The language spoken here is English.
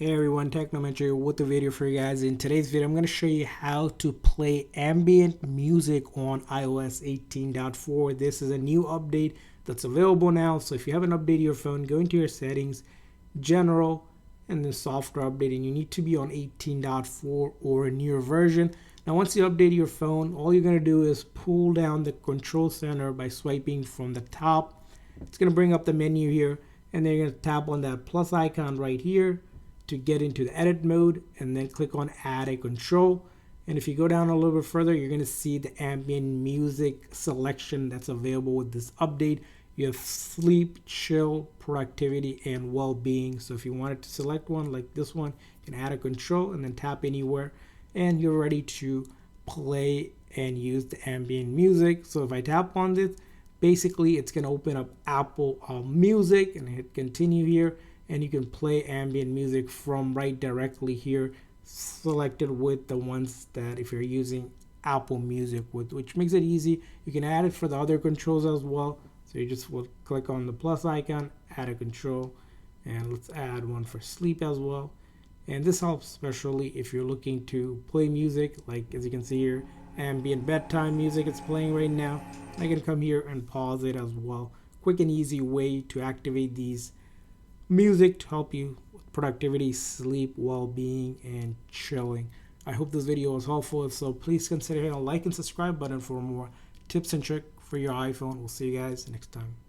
Hey everyone, Technomentary with a video for you guys. In today's video, I'm going to show you how to play ambient music on iOS 18.4. This is a new update that's available now. So if you haven't updated your phone, go into your settings, general, and then software update. And you need to be on 18.4 or a newer version. Now once you update your phone, all you're going to do is pull down the control center by swiping from the top. It's going to bring up the menu here, and then you're going to tap on that plus icon right here to get into the edit mode, and then click on add a control. And if you go down a little bit further, you're going to see the ambient music selection that's available with this update. You have sleep, chill, productivity, and well-being. So if you wanted to select one like this one, you can add a control and then tap anywhere, and you're ready to play and use the ambient music. So if I tap on this, basically it's going to open up Apple Music, and hit continue here, and you can play ambient music from right directly here, selected with the ones that if you're using Apple Music with, which makes it easy. You can add it for the other controls as well. So you just will click on the plus icon, add a control, and let's add one for sleep as well. And this helps especially if you're looking to play music, like as you can see here, ambient bedtime music it's playing right now. I can come here and pause it as well. Quick and easy way to activate these music to help you with productivity, sleep, well-being, and chilling. I hope this video was helpful. If so, please consider hitting the like and subscribe button for more tips and tricks for your iPhone. We'll see you guys next time.